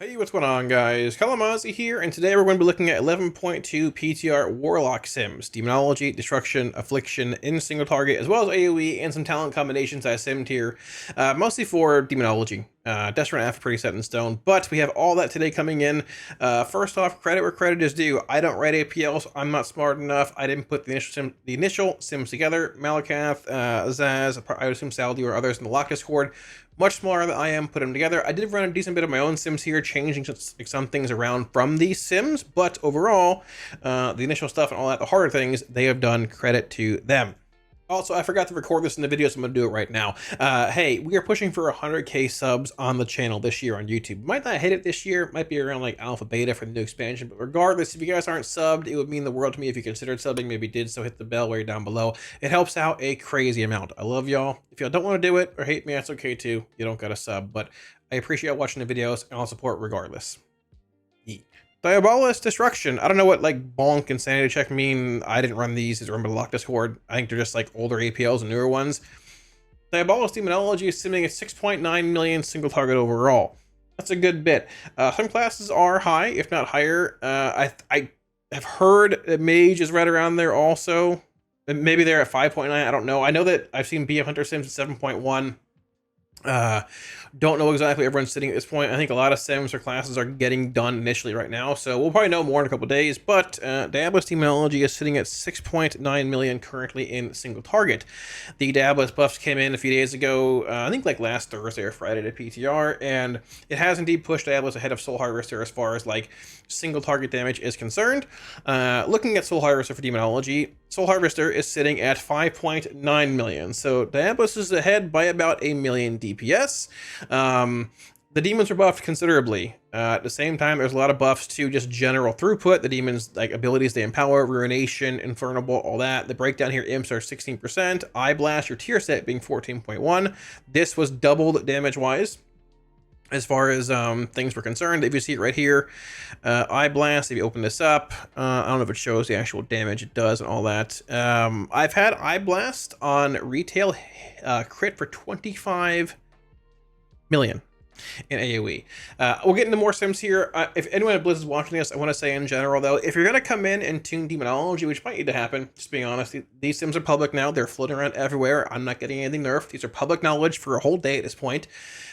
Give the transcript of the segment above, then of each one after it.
Hey, what's going on, guys? Kalamazi here, and today we're going to be looking at 11.2 PTR Warlock Sims, Demonology, Destruction, Affliction in single target, as well as AOE, and some talent combinations I simmed here, mostly for Demonology. Desperate F pretty set in stone, but we have all that today coming in. First off, credit where credit is due. I don't write APLs, I'm not smart enough. I didn't put the initial sims together. Malakath, Zaz, I would assume Saldi or others in the lock Discord, much smaller than I am, put them together. I did run a decent bit of my own sims here, changing some things around from these sims, but overall, the initial stuff and all that, the harder things, they have done, credit to them. Also, I forgot to record this in the video, so I'm going to do it right now. Hey, we are pushing for 100k subs on the channel this year on YouTube. Might not hit it this year, might be around like alpha beta for the new expansion, but regardless, if you guys aren't subbed, it would mean the world to me if you considered subbing. Maybe did so, hit the bell way down below. It helps out a crazy amount. I love y'all. If y'all don't want to do it or hate me, that's okay too. You don't got to sub, but I appreciate watching the videos and I'll support regardless. Diabolus Destruction. I don't know what like bonk and sanity check mean. I didn't run these. It's run by the Lock Discord. I think they're just like older APLs and newer ones. Diabolus Demonology is simming at 6.9 million single target overall. That's a good bit. Some classes are high, if not higher. I have heard that Mage is right around there also. Maybe they're at 5.9. I don't know. I know that I've seen BF Hunter Sims at 7.1. Don't know exactly where everyone's sitting at this point. I think a lot of sims or classes are getting done initially right now, so we'll probably know more in a couple days, but Diabolus Demonology is sitting at 6.9 million currently in single target. The Diabolus buffs came in a few days ago, I think like last Thursday or Friday at PTR, and it has indeed pushed Diabolus ahead of Soul Harvester as far as like single target damage is concerned. Looking at Soul Harvester for Demonology, Soul Harvester is sitting at 5.9 million, so Diabolus is ahead by about a million DPS. The demons are buffed considerably. At the same time, there's a lot of buffs to just general throughput. The demons, like abilities they empower, Ruination, Infernal Bolt, all that. The breakdown here, imps are 16%. Eye Blast, your tier set being 14.1. This was doubled damage-wise as far as things were concerned. If you see it right here, Eye Blast, if you open this up, I don't know if it shows the actual damage it does and all that. I've had Eye Blast on retail crit for 25 million in AOE. We'll get into more sims here. If anyone at Blizz is watching this, I want to say in general though, if you're going to come in and tune Demonology, which might need to happen, just being honest, these sims are public now. They're floating around everywhere. I'm not getting anything nerfed. These are public knowledge for a whole day at this point.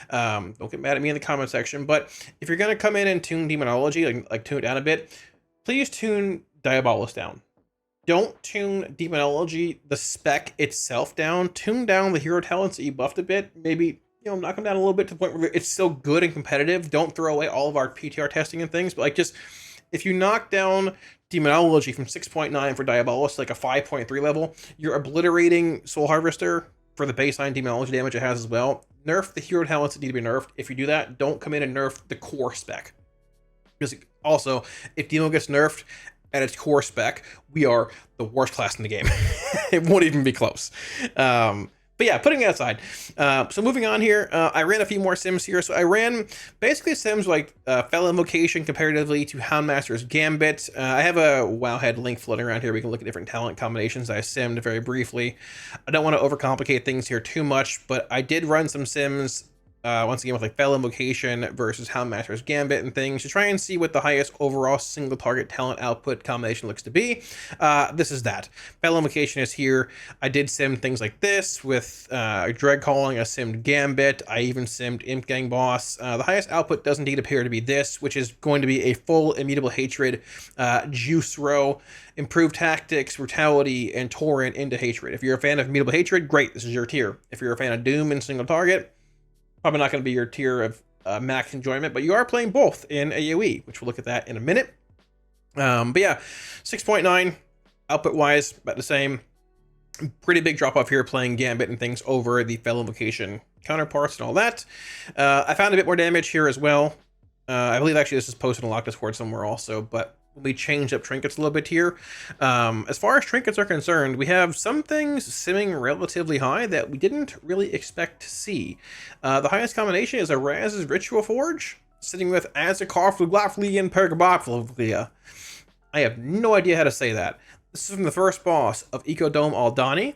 Don't get mad at me in the comment section, but if you're going to come in and tune Demonology, like tune it down a bit, please tune Diabolus down. Don't tune Demonology, the spec itself down. Tune down the hero talents that you buffed a bit. Maybe, you know, knock them down a little bit to the point where it's still good and competitive. Don't throw away all of our PTR testing and things, but like just, if you knock down Demonology from 6.9 for Diabolus, like a 5.3 level, you're obliterating Soul Harvester for the baseline Demonology damage it has as well. Nerf the hero talents that need to be nerfed. If you do that, don't come in and nerf the core spec. Because also, if Demo gets nerfed at its core spec, we are the worst class in the game. It won't even be close. But yeah, putting it aside. So moving on here, I ran a few more sims here. So I ran basically sims like Fell Invocation comparatively to Houndmaster's Gambit. I have a Wowhead link floating around here. We can look at different talent combinations I simmed very briefly. I don't want to overcomplicate things here too much, but I did run some sims once again with like Fell Invocation versus Houndmaster's Gambit and things to try and see what the highest overall single target talent output combination looks to be. This is that. Fell Invocation is here. I did sim things like this with Dread Calling. I simmed Gambit. I even simmed Imp Gang Boss. The highest output does indeed appear to be this, which is going to be a full Immutable Hatred juice row, improved tactics, brutality, and torrent into hatred. If you're a fan of Immutable Hatred, great, this is your tier. If you're a fan of Doom and single target, probably not going to be your tier of max enjoyment, but you are playing both in AOE, which we'll look at that in a minute. But yeah, 6.9 output wise, about the same. Pretty big drop off here playing Gambit and things over the Fell Invocation counterparts and all that. I found a bit more damage here as well. I believe actually this is posted on Lock Discord somewhere also, but we changed up trinkets a little bit here. As far as trinkets are concerned, we have some things simming relatively high that we didn't really expect to see. The highest combination is a Raz's Ritual Forge, sitting with Azakarfluglafli and Pergabaflia. I have no idea how to say that. This is from the first boss of Ecodome Aldani.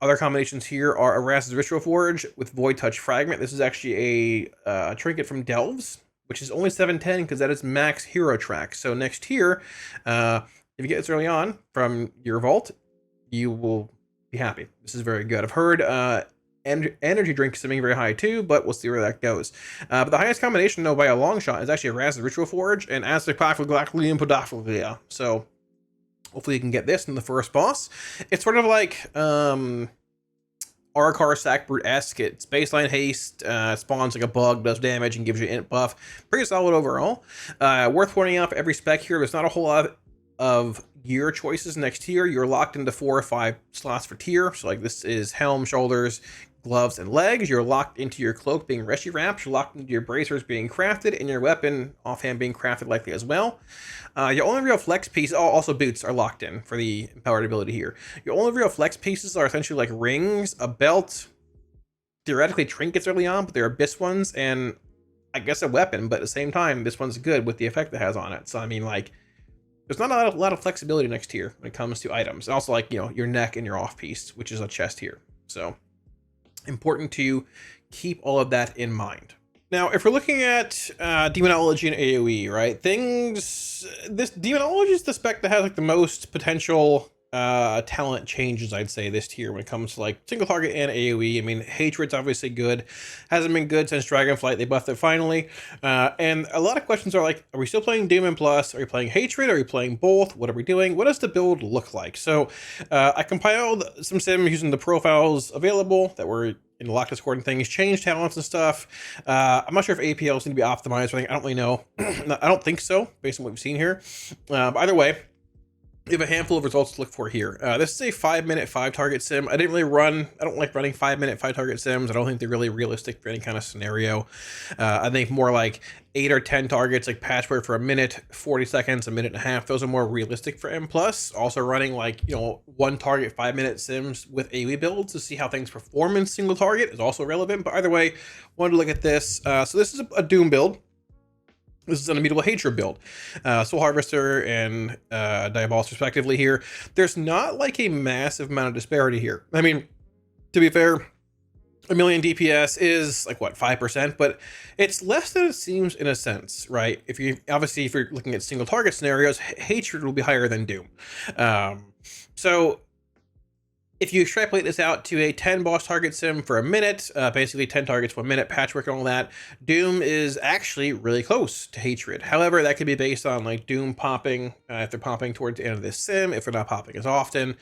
Other combinations here are Eras's Ritual Forge with Void Touch Fragment. This is actually a trinket from Delves. which is only 710 because that is max hero track. So next tier, if you get this early on from your vault, you will be happy. This is very good. I've heard energy drink simming very high too, but we'll see where that goes. But the highest combination, though, by a long shot, is actually Raz's Ritual Forge and Aztec Pathway and Podophilia. So hopefully you can get this in the first boss. It's sort of like Arcar Sackbrute-esque. It's baseline haste, spawns like a bug, does damage, and gives you an int buff. Pretty solid overall. Worth pointing out for every spec here, there's not a whole lot of gear choices next tier. You're locked into 4 or 5 slots for tier. So like this is helm, shoulders, gloves, and legs. You're locked into your cloak being Reshi wrapped. You're locked into your bracers being crafted, and your weapon offhand being crafted likely as well. Your only real flex piece, also boots are locked in for the empowered ability here. Your only real flex pieces are essentially like rings, a belt, theoretically trinkets early on, but they're abyss ones, and I guess a weapon, but at the same time, this one's good with the effect it has on it. So I mean, like, there's not a lot of flexibility next tier when it comes to items. And also, like, you know, your neck and your off piece, which is a chest here. So important to keep all of that in mind. Now, if we're looking at Demonology and AOE, right? This Demonology is the spec that has like the most potential talent changes, I'd say, this tier when it comes to like single target and AOE. I mean, Hatred's obviously good. Hasn't been good since Dragonflight. They buffed it finally. And a lot of questions are like, are we still playing Doom and Plus? Are we playing Hatred? Are we playing both? What are we doing? What does the build look like? So I compiled some sims using the profiles available that were in the lock Discord and things, change talents and stuff. I'm not sure if APLs need to be optimized or anything. I don't really know. I don't think so, based on what we've seen here. But either way, we have a handful of results to look for here. This is a 5-minute 5-target sim. I don't like running 5-minute 5-target sims. I don't think they're really realistic for any kind of scenario. I think more like 8 or 10 targets, like Patchwork for a minute, 40 seconds, a minute and a half. Those are more realistic for M+. Also running like, you know, 1 target 5-minute sims with AoE builds to see how things perform in single target is also relevant. But either way, wanted to look at this. So this is a Doom build. This is an Immutable Hatred build. Soul Harvester and Diabolus respectively here. There's not like a massive amount of disparity here. I mean, to be fair, a million DPS is like what, 5%, but it's less than it seems in a sense, right? If you're looking at single target scenarios, Hatred will be higher than Doom. So if you extrapolate this out to a 10 boss target sim for a minute, basically 10 targets for a minute, Patchwork and all that, Doom is actually really close to Hatred. However, that could be based on like Doom popping, if they're popping towards the end of this sim, if they're not popping as often.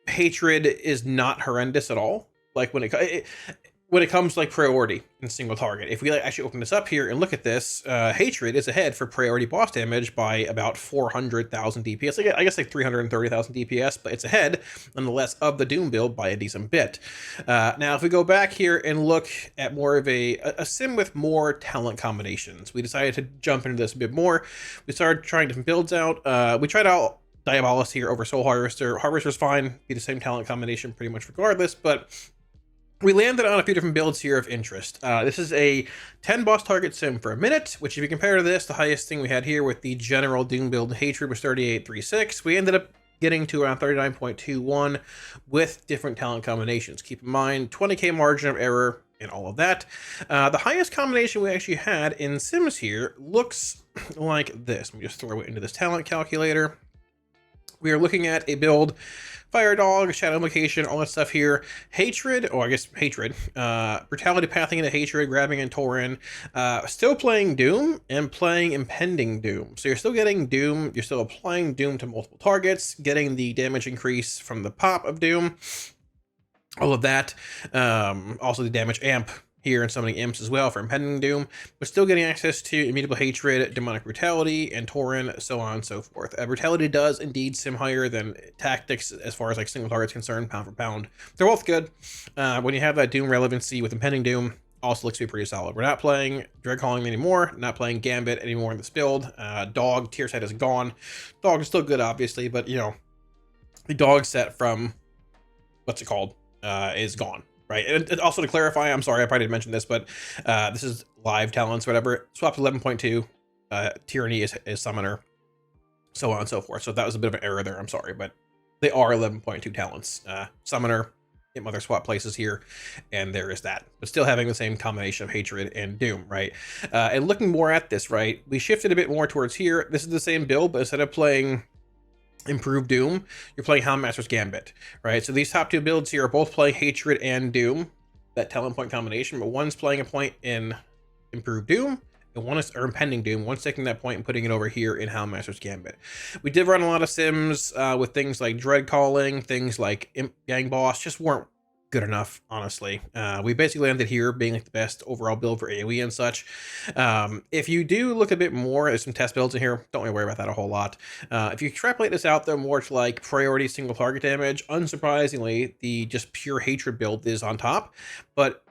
Hatred is not horrendous at all. Like when it comes to like priority in single target, if we like actually open this up here and look at this, Hatred is ahead for priority boss damage by about 400,000 DPS. I guess like 330,000 DPS, but it's ahead nonetheless of the Doom build by a decent bit. Now, if we go back here and look at more of a sim with more talent combinations, we decided to jump into this a bit more. We started trying different builds out. We tried out Diabolus here over Soul Harvester. Harvester's fine, be the same talent combination pretty much regardless, but we landed on a few different builds here of interest. This is a 10 boss target sim for a minute, which if you compare to this, the highest thing we had here with the general Doom build Hatred was 38.36. We ended up getting to around 39.21 with different talent combinations. Keep in mind, 20k margin of error and all of that. The highest combination we actually had in Sims here looks like this. Let me just throw it into this talent calculator. We are looking at a build, Fire Dog, Shadow Invocation, all that stuff here. Hatred, or I guess Hatred. Brutality pathing into Hatred, grabbing in Tauren. Still playing Doom and playing Impending Doom. So you're still getting Doom, you're still applying Doom to multiple targets, getting the damage increase from the pop of Doom. All of that. Also the damage amp here and summoning imps as well for Impending Doom, but still getting access to Immutable Hatred, Demonic Brutality, and Tauren, so on and so forth. Brutality does indeed sim higher than Tactics as far as like single target's concerned, pound for pound. They're both good. When you have that Doom relevancy with Impending Doom, also looks to be pretty solid. We're not playing Dread Calling anymore, not playing Gambit anymore in this build. Dog tier set is gone. Dog is still good, obviously, but you know, the dog set from, what's it called, is gone. Right, and also to clarify, I'm sorry, I probably didn't mention this, but this is live talents, whatever. Swapped to 11.2. Tyranny is summoner, so on and so forth. So if that was a bit of an error there, I'm sorry, but they are 11.2 talents. Summoner, mother swap places here, and there is that, but still having the same combination of hatred and doom, right? And looking more at this, right, we shifted a bit more towards here. This is the same build, but instead of playing improved doom, you're playing Houndmaster's Gambit, right? So these top two builds here are both playing hatred and doom, that talent point combination, but one's playing a point in improved doom, and one is, or impending doom, one's taking that point and putting it over here in Houndmaster's Gambit. We did run a lot of sims with things like Dread Calling, things like Imp Gang Boss, just weren't good enough, honestly. We basically landed here being like the best overall build for AoE and such. If you do look a bit more, there's some test builds in here, don't really worry about that a whole lot. If you extrapolate this out though more to like priority single target damage, unsurprisingly, the just pure hatred build is on top, but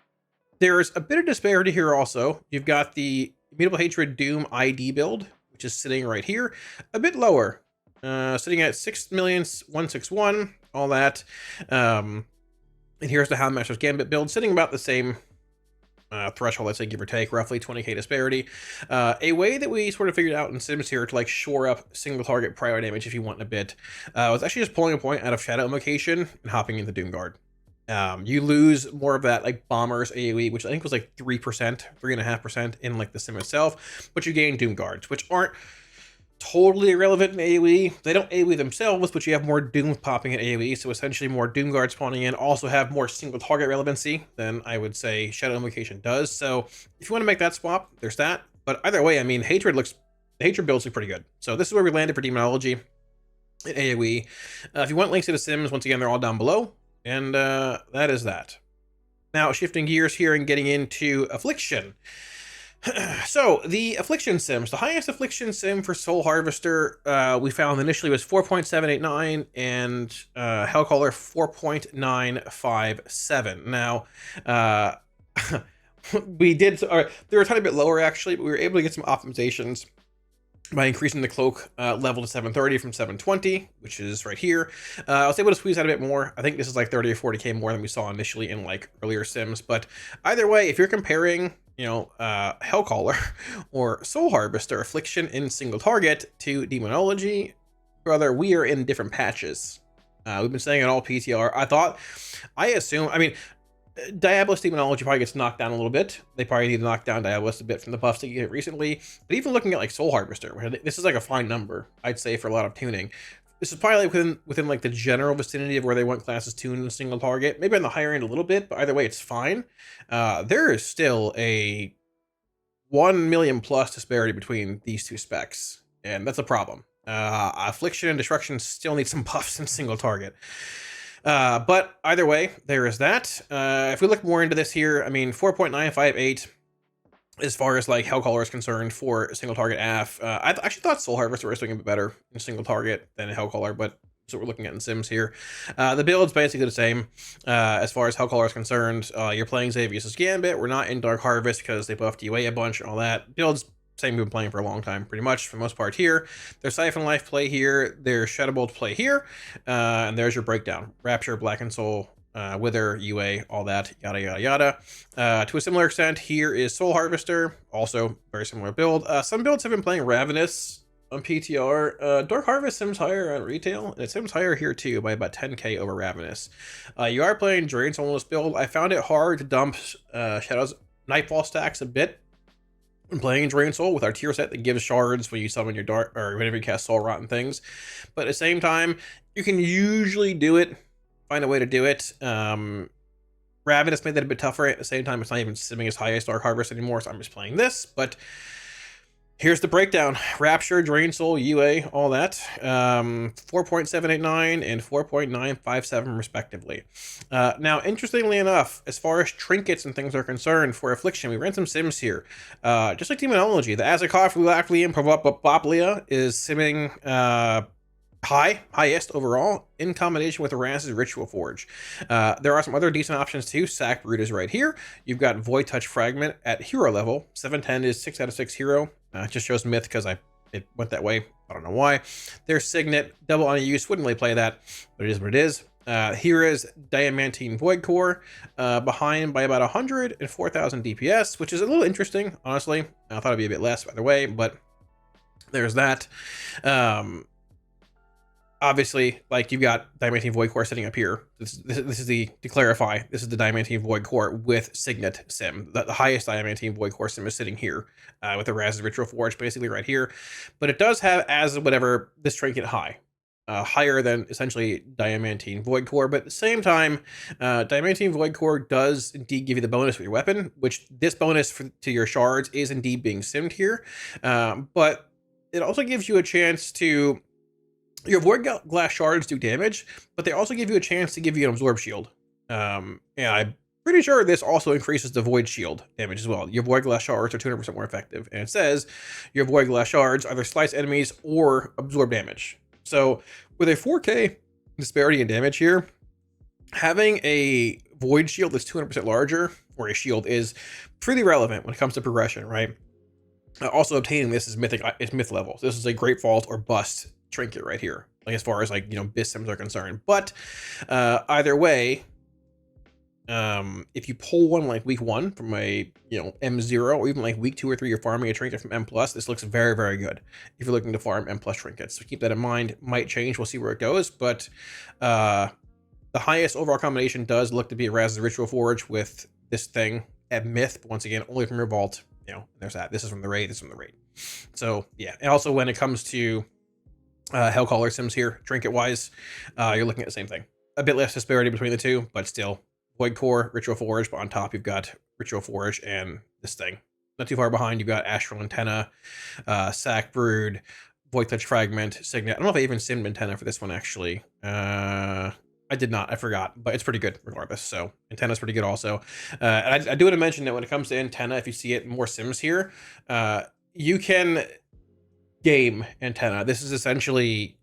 there's a bit of disparity here also. You've got the Immutable Hatred Doom ID build, which is sitting right here, a bit lower, sitting at 6,161,000, all that. And here's the Houndmaster's Gambit build, sitting about the same threshold, let's say, give or take, roughly 20k disparity. A way that we sort of figured out in Sims here to like shore up single target prior damage if you want in a bit, was actually just pulling a point out of Shadow Invocation and hopping into Doomguard. You lose more of that like Bomber's AoE, which I think was like 3%, 3.5% in like the sim itself, but you gain Doom Guards, which aren't totally irrelevant in AoE. They don't AoE themselves, but you have more Doom popping in AoE, so essentially more Doom Guards spawning in also have more single target relevancy than I would say Shadow Invocation does. So if you want to make that swap, there's that. But either way, I mean, the Hatred builds look pretty good. So this is where we landed for Demonology in AoE. If you want links to the sims, once again, they're all down below. And that is that. Now, shifting gears here and getting into Affliction. So, the Affliction sims. The highest Affliction sim for Soul Harvester we found initially was 4.789, and Hellcaller 4.957. Now, we did, they were a tiny bit lower actually, but we were able to get some optimizations by increasing the cloak level to 730 from 720, which is right here. I was able to squeeze out a bit more. I think this is like 30 or 40k more than we saw initially in like earlier sims. But either way, if you're comparing, you know, Hellcaller or Soul Harvester Affliction in single target to Demonology, brother, we are in different patches. We've been saying it all PTR. I assume, I mean, Diabolist Demonology probably gets knocked down a little bit. They probably need to knock down Diabolist a bit from the buffs that you get recently. But even looking at like Soul Harvester, this is like a fine number, I'd say, for a lot of tuning. This is probably like within like the general vicinity of where they want classes tuned in a single target. Maybe on the higher end a little bit, but either way, it's fine. There is still a 1 million plus disparity between these two specs, and that's a problem. Affliction and Destruction still need some buffs in single target. But either way, there is that. If we look more into this here, I mean, 4.958 as far as like Hellcaller is concerned for single target AF. I actually thought Soul Harvester was doing a bit better in single target than Hellcaller, but that's what we're looking at in Sims here. The build's basically the same as far as Hellcaller is concerned. You're playing Xavius' Gambit. We're not in Dark Harvest because they buffed UA a bunch and all that. Build's same we've been playing for a long time, pretty much, for the most part here. There's Siphon Life play here, there's Shadowbolt play here, and there's your breakdown. Rapture, Blackened Soul, Wither, UA, all that, yada, yada, yada. To a similar extent, here is Soul Harvester, also very similar build. Some builds have been playing Ravenous on PTR. Dark Harvest sims higher on retail, and it sims higher here too by about 10k over Ravenous. You are playing Drain Soul in this build. I found it hard to dump Shadow's Nightfall stacks a bit when playing Drain Soul with our tier set that gives shards when you summon your dark, or whenever you cast Soul Rot and things. But at the same time, you can usually do it, find a way to do it. Ravenous made that a bit tougher. At the same time, it's not even simming as high as Dark Harvest anymore, so I'm just playing this. But here's the breakdown. Rapture, Drain Soul, UA, all that. 4.789 and 4.957 respectively. Now, interestingly enough, as far as trinkets and things are concerned for Affliction, we ran some sims here. Just like Demonology, the Azakov, Lulakli, and Proboplia is simming highest overall in combination with Eras's Ritual Forge. There are some other decent options too. Sack Brood is right here. You've got Void Touch Fragment at hero level. 710 is 6 out of 6 hero. It just shows myth because it went that way. I don't know why. There's Signet, double on use. Wouldn't really play that, but it is what it is. Here is Diamantine Void Core, behind by about 104,000 DPS, which is a little interesting, honestly. I thought it'd be a bit less, by the way, but there's that. Obviously, like you've got Diamantine Void Core sitting up here. This is to clarify, this is the Diamantine Void Core with Signet Sim. The highest Diamantine Void Core Sim is sitting here with the Raz Ritual Forge basically right here. But it does have as whatever this trinket high. Higher than essentially Diamantine Void Core, but at the same time, Diamantine Void Core does indeed give you the bonus for your weapon, which this bonus to your shards is indeed being simmed here. But it also gives you a chance to... Your Void Glass shards do damage, but they also give you a chance to give you an Absorb Shield. And I'm pretty sure this also increases the Void Shield damage as well. Your Void Glass shards are 200% more effective. And it says your Void Glass shards either slice enemies or absorb damage. So with a 4K disparity in damage here, having a Void Shield that's 200% larger, or a shield, is pretty relevant when it comes to progression, right? Also obtaining this is myth level. So this is a Great Vault or Bust trinket right here, like as far as like, you know, BIS sims are concerned. But either way, if you pull one like week 1 from a, you know, M0, or even like week 2 or 3 you're farming a trinket from M+, this looks very, very good if you're looking to farm M+ trinkets. So keep that in mind. Might change, we'll see where it goes, but the highest overall combination does look to be a Raz's Ritual Forge with this thing at myth, but once again, only from your vault. You know, there's that. This is from the raid, this is from the raid. So yeah, and also when it comes to Hellcaller Sims here, trinket-wise, you're looking at the same thing. A bit less disparity between the two, but still Void Core, Ritual Forge, but on top you've got Ritual Forge and this thing. Not too far behind, you've got Astral Antenna, Sack Brood, Void Touch Fragment, Signet. I don't know if I even simmed Antenna for this one, actually. I did not, I forgot, but it's pretty good regardless. So Antenna's pretty good also. And I do want to mention that when it comes to Antenna, if you see it in more sims here, you can game Antenna. This is essentially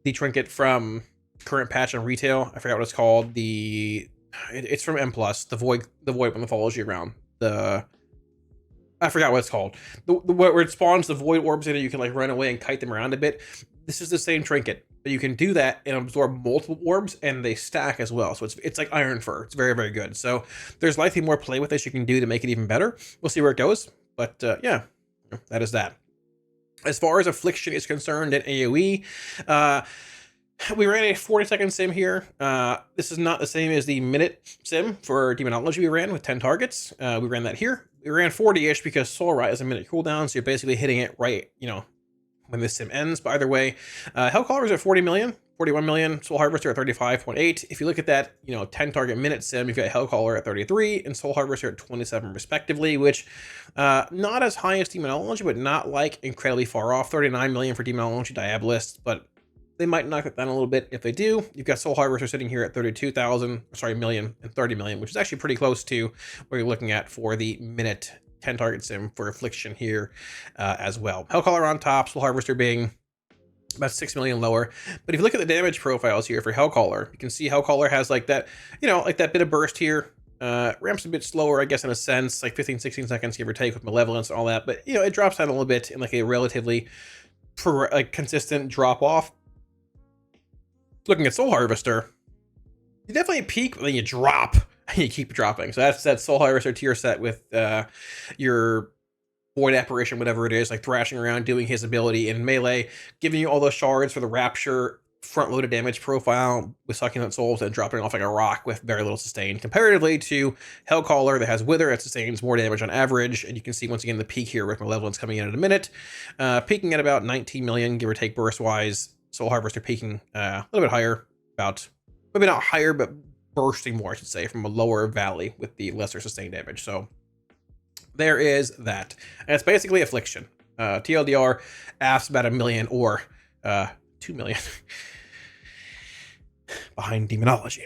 the trinket from current patch on retail. I forgot what it's called. It's from M+, the void when it follows you around. I forgot what it's called. Where it spawns the void orbs in it, you can like run away and kite them around a bit. This is the same trinket, but you can do that and absorb multiple orbs, and they stack as well. So it's like Iron Fur. It's very, very good. So there's likely more play with this you can do to make it even better. We'll see where it goes. But yeah, that is that. As far as Affliction is concerned in AOE, we ran a 40-second sim here. This is not the same as the minute sim for Demonology we ran with 10 targets. We ran that here. We ran 40-ish because Soul Rot is a minute cooldown, so you're basically hitting it right, you know, when this sim ends. But either way, Hellcaller is at 40 million, 41 million, Soul Harvester at 35.8. If you look at that, you know, 10 target minute sim, you've got Hellcaller at 33 and Soul Harvester at 27 respectively, which not as high as Demonology, but not like incredibly far off. 39 million for Demonology Diabolist, but they might knock it down a little bit. If they do, you've got Soul Harvester sitting here at 32,000, sorry, million and 30 million, which is actually pretty close to what you're looking at for the minute 10 target sim for Affliction here as well. Hellcaller on top, Soul Harvester being about 6 million lower. But if you look at the damage profiles here for Hellcaller, you can see Hellcaller has like that, you know, like that bit of burst here. Ramps a bit slower, I guess, in a sense, like 15, 16 seconds, give or take, with Malevolence and all that. But, you know, it drops down a little bit in like a relatively consistent drop off. Looking at Soul Harvester, you definitely peak, but then you drop and you keep dropping. So that's that Soul Harvester tier set with your Void Apparition, whatever it is, like thrashing around, doing his ability in melee, giving you all those shards for the Rapture front-loaded damage profile with Succulent Souls and dropping off like a rock with very little sustain, comparatively to Hellcaller that has Wither that sustains more damage on average. And you can see once again the peak here with Malevolence coming in a minute, peaking at about 19 million, give or take burst-wise. Soul Harvester peaking a little bit higher, about, maybe not higher, but bursting more, I should say, from a lower valley with the lesser sustained damage. So there is that. And it's basically Affliction. TLDR, AF's about 1 million or 2 million behind Demonology.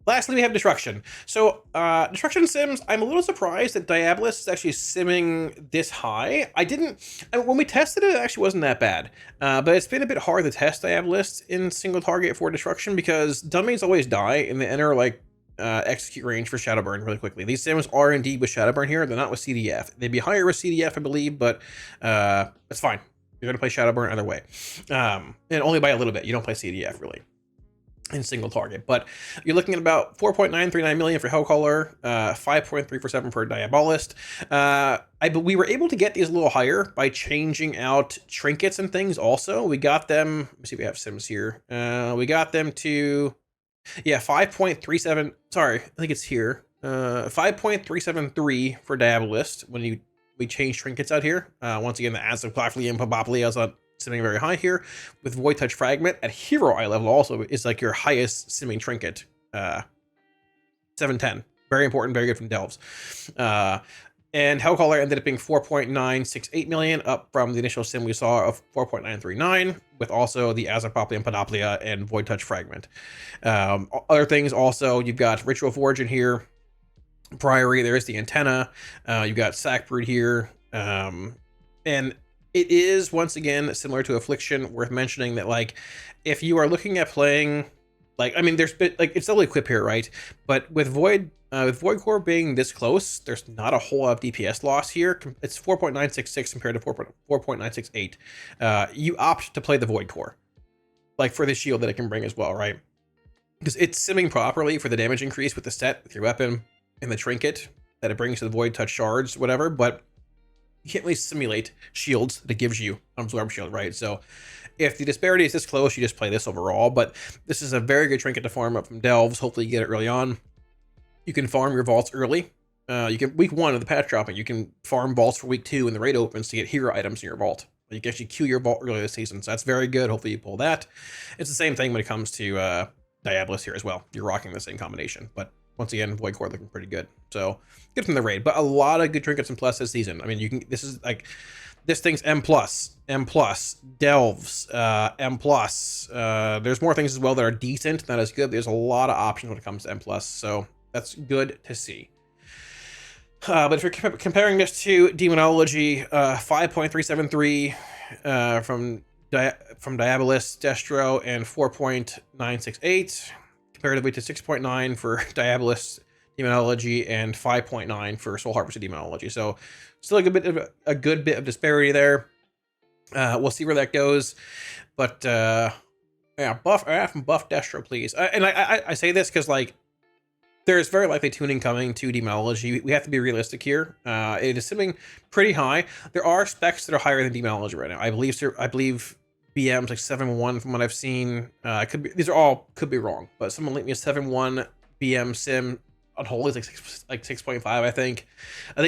Lastly, we have Destruction. So, Destruction Sims, I'm a little surprised that Diabolist is actually simming this high. When we tested it, it actually wasn't that bad. But it's been a bit hard to test Diabolist in single target for Destruction because dummies always die and they enter, like, execute range for Shadowburn really quickly. These Sims are indeed with Shadowburn here. They're not with CDF. They'd be higher with CDF, I believe, but it's fine. You're going to play Shadowburn either way. And only by a little bit. You don't play CDF, really. in single target. But you're looking at about 4.939 million for Hellcaller, 5.347 for Diabolist. We were able to get these a little higher by changing out trinkets and things also. We got them, let me see if we have Sims here. We got them to, yeah, 5.37, sorry, I think it's here. 5.373 for Diabolist when we change trinkets out here. Once again, the Azov, Clafley, and Papoplia is simming very high here. With Void Touch Fragment at hero eye level also is like your highest simming trinket. 710. Very important, very good from Delves. And Hellcaller ended up being 4.968 million, up from the initial sim we saw of 4.939, with also the Azapoplia and Panoplia and Void Touch Fragment. Other things also, you've got Ritual Forge in here, Priory, there's the Antenna, you've got Sackbrood here, and it is, once again, similar to Affliction, worth mentioning that, like, if you are looking at playing, like, I mean, there's been, like, it's still equip here, right? But with Void Core being this close, there's not a whole lot of DPS loss here. It's 4.966 compared to 4.968. You opt to play the Void Core, like, for the shield that it can bring as well, right? Because it's simming properly for the damage increase with the set, with your weapon, and the trinket that it brings to the Void Touch shards, whatever, but you can't really simulate shields that it gives you on Absorb Shield, right? So if the disparity is this close, you just play this overall, but this is a very good trinket to farm up from Delves. Hopefully you get it early on. You can farm your vaults early. You can, week 1 of the patch dropping, you can farm vaults for week 2 when the raid opens to get hero items in your vault. You can actually queue your vault early this season, so that's very good. Hopefully you pull that. It's the same thing when it comes to Diabolist here as well. You're rocking the same combination, but once again, Void Core looking pretty good. So good from the raid, but a lot of good trinkets and plus this season. I mean, you can, this is like, this thing's M+, Delves, M+. There's more things as well that are decent, not as good. There's a lot of options when it comes to M+, so that's good to see. But if you're comparing this to Demonology, 5.373 from Diabolist, Destro, and 4.968. Comparatively to 6.9 for Diabolist Demonology and 5.9 for Soul Harvester Demonology. So still a good bit of disparity there. We'll see where that goes. But yeah, buff Destro, please. And I say this because, like, there's very likely tuning coming to Demonology. We have to be realistic here. It is simming pretty high. There are specs that are higher than Demonology right now. I believe BM's like 7.1 from what I've seen. These are all could be wrong, but someone linked me a 7.1 BM sim on Holy is like 6.5. I think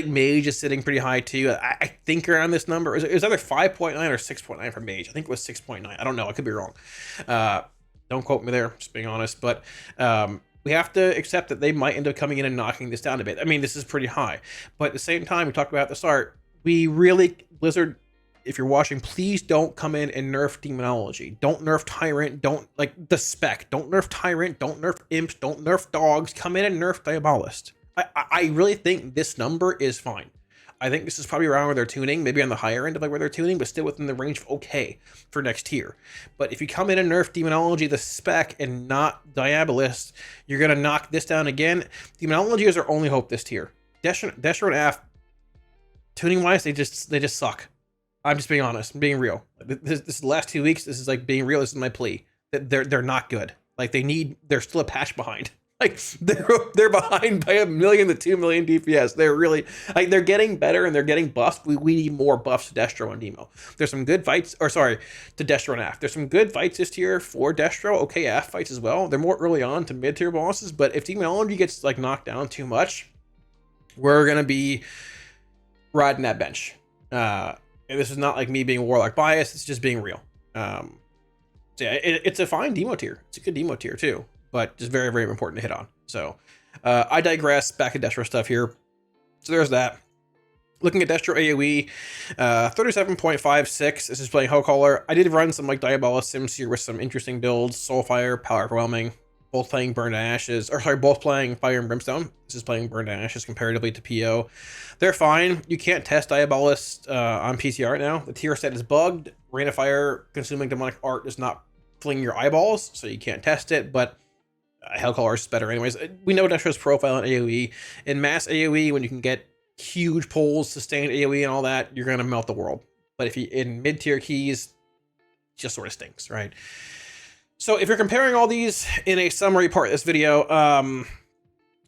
Mage is sitting pretty high too. I think around this number. It was either 5.9 or 6.9 for Mage. I think it was 6.9. I don't know. I could be wrong. Don't quote me there. Just being honest, but we have to accept that they might end up coming in and knocking this down a bit. I mean, this is pretty high, but at the same time, we talked about at the start. We really, Blizzard, if you're watching, please don't come in and nerf Demonology. Don't nerf Tyrant. Don't, like, the Spec. Don't nerf Tyrant. Don't nerf Imps. Don't nerf Dogs. Come in and nerf Diabolist. I really think this number is fine. I think this is probably around where they're tuning, maybe on the higher end of like where they're tuning, but still within the range of okay for next tier. But if you come in and nerf Demonology, the Spec, and not Diabolist, you're going to knock this down again. Demonology is our only hope this tier. Destro and Af, tuning-wise, they just suck. I'm just being honest. I'm being real. This is the last 2 weeks. This is like being real. This is my plea. That they're not good. Like they're still a patch behind. Like they're behind by 1 million to 2 million DPS. They're really like they're getting better and they're getting buffed. We need more buffs to Destro and Demo. There's some good fights, or sorry, to Destro and Af. There's some good fights this tier for Destro. Okay, Af fights as well. They're more early on to mid tier bosses, but if Demonology gets like knocked down too much, we're gonna be riding that bench. And this is not like me being Warlock biased. It's just being real. So yeah, it's a fine demo tier. It's a good demo tier too, but just very, very important to hit on. So I digress. Back to Destro stuff here. So there's that. Looking at Destro AOE, 37.56. This is playing Hellcaller. I did run some like Diabolist Sims here with some interesting builds. Soulfire, Power Overwhelming. Both playing Burned Ashes, or sorry, both playing Fire and Brimstone. This is playing Burned Ashes comparatively to PO. They're fine. You can't test Diabolist on PTR right now. The tier set is bugged. Rain of Fire consuming demonic art does not fling your eyeballs, so you can't test it, but Hellcaller is better anyways. We know Destro's profile in AoE. In mass AoE, when you can get huge pulls, sustained AoE and all that, you're going to melt the world. But if you in mid-tier keys, it just sort of stinks, right? So if you're comparing all these in a summary part of this video,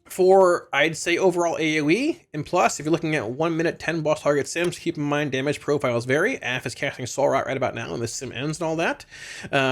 for, I'd say, overall AoE, and plus, if you're looking at 1 minute 10 boss target sims, keep in mind damage profiles vary. AF is casting Soul Rot right about now, and this sim ends and all that.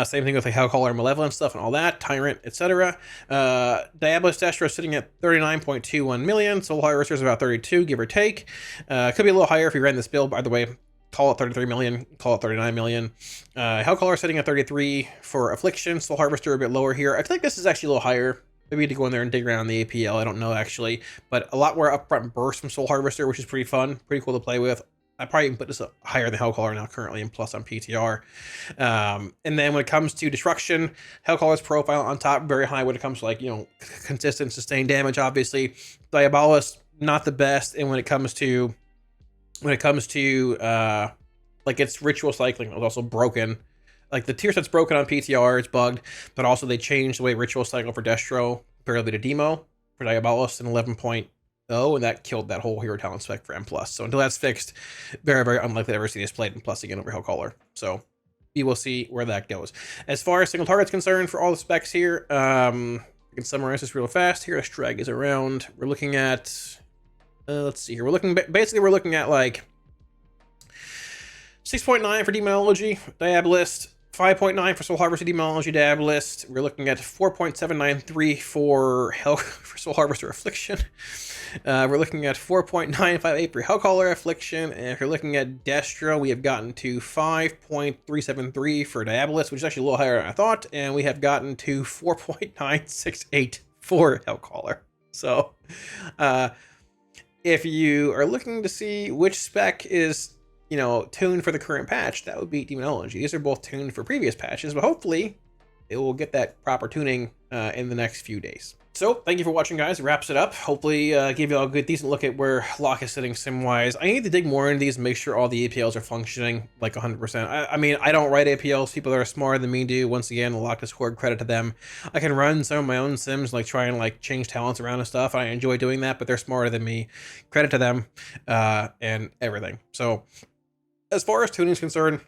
Same thing with like Hellcaller, Malevolent stuff and all that, Tyrant, etc. Diabolus Destro sitting at 39.21 million. Soul Harvester's about 32, give or take. Could be a little higher if you ran this build, by the way. Call it 33 million, call it 39 million. Hellcaller sitting at 33 for Affliction. Soul Harvester a bit lower here. I think this is actually a little higher. Maybe you need to go in there and dig around the APL. I don't know, actually. But a lot more upfront burst from Soul Harvester, which is pretty fun. Pretty cool to play with. I probably even put this up higher than Hellcaller now currently, and plus on PTR. And then when it comes to Destruction, Hellcaller's profile on top, very high when it comes to, like, you know, consistent, sustained damage, obviously. Diabolus, not the best. And when it comes to like, its ritual cycling, it was also broken. Like, the tier set's broken on PTR, it's bugged, but also they changed the way ritual cycle for Destro comparatively to Demo for Diabolus in 11.0, and that killed that whole hero talent spec for M+. So until that's fixed, very, very unlikely to ever see this played in Plus again over Hellcaller. So we will see where that goes. As far as single target's concerned for all the specs here, I can summarize this real fast here. Let's drag is around. We're looking at, let's see here. We're looking at like 6.9 for Demonology, Diabolist, 5.9 for Soul Harvester, Demonology, Diabolist. We're looking at 4.793 for Soul Harvester, Affliction. We're looking at 4.958 for Hellcaller, Affliction. And if you're looking at Destro, we have gotten to 5.373 for Diabolist, which is actually a little higher than I thought. And we have gotten to 4.968 for Hellcaller. So, if you are looking to see which spec is, you know, tuned for the current patch, that would be Demonology. These are both tuned for previous patches, but hopefully it will get that proper tuning in the next few days. So thank you for watching, guys. It wraps it up. Hopefully give you all a good, decent look at where Lock is sitting sim-wise. I need to dig more into these and make sure all the APLs are functioning like 100%. I mean, I don't write APLs. People that are smarter than me do. Once again, Lock Discord, credit to them. I can run some of my own sims, like try and like change talents around and stuff. I enjoy doing that, but they're smarter than me. Credit to them and everything. So as far as tuning is concerned,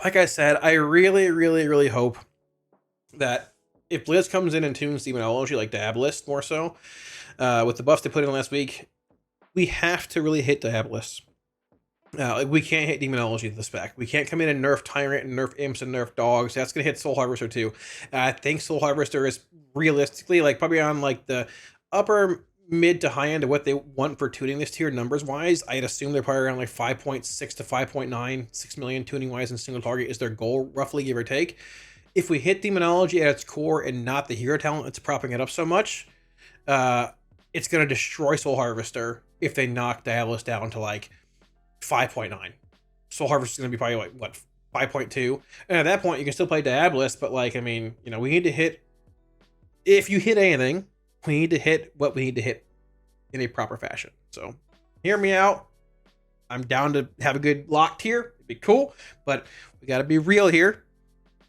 like I said, I really, really, really hope that if Blizz comes in and tunes Demonology like Diabolist more so, with the buffs they put in last week, we have to really hit Diabolist. Like, we can't hit Demonology to the spec. We can't come in and nerf Tyrant and nerf Imps and nerf Dogs. That's going to hit Soul Harvester too. I think Soul Harvester is realistically like probably on like the upper mid to high end of what they want for tuning this tier numbers wise. I'd assume they're probably around like 5.6 to 5.9, 6 million tuning wise, and single target is their goal, roughly, give or take. If we hit Demonology at its core and not the hero talent that's propping it up so much, it's going to destroy Soul Harvester if they knock Diabolus down to like 5.9. Soul Harvester is going to be probably like, what, 5.2? And at that point, you can still play Diabolus, but like, I mean, you know, we need to hit, if you hit anything, we need to hit what we need to hit in a proper fashion. So hear me out. I'm down to have a good lock tier. It'd be cool, but we got to be real here.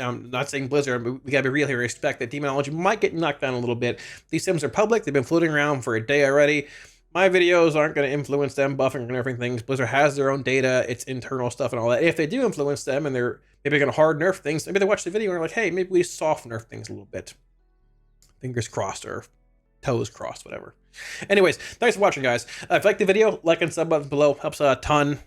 I'm not saying Blizzard, but we got to be real here. I expect that Demonology might get knocked down a little bit. These sims are public. They've been floating around for a day already. My videos aren't going to influence them buffing and everything things. Blizzard has their own data, its internal stuff and all that. If they do influence them and they're maybe going to hard nerf things, maybe they watch the video and are like, hey, maybe we soft nerf things a little bit. Fingers crossed, or toes crossed, whatever. Anyways, thanks for watching, guys. If you like the video, like and sub button below helps a ton.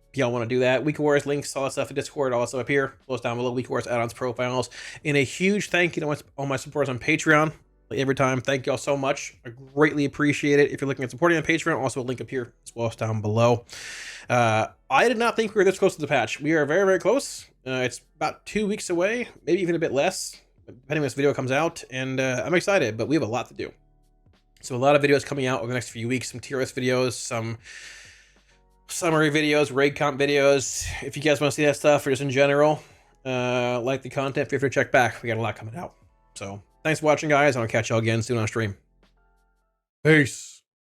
If y'all want to do that, Week Wars links, all that stuff in Discord, all that stuff up here. Close down below, Week Wars add-ons, profiles, and a huge thank you to all my supporters on Patreon. Like every time, thank y'all so much. I greatly appreciate it. If you're looking at supporting on Patreon, also a link up here as well as down below. I did not think we were this close to the patch. We are very, very close. It's about 2 weeks away, maybe even a bit less, depending when this video comes out, and I'm excited, but we have a lot to do. So a lot of videos coming out over the next few weeks, some tier list videos, some summary videos, raid comp videos. If you guys want to see that stuff, or just in general, like the content, feel free to check back. We got a lot coming out. So thanks for watching, guys. I'll catch y'all again soon on stream. Peace.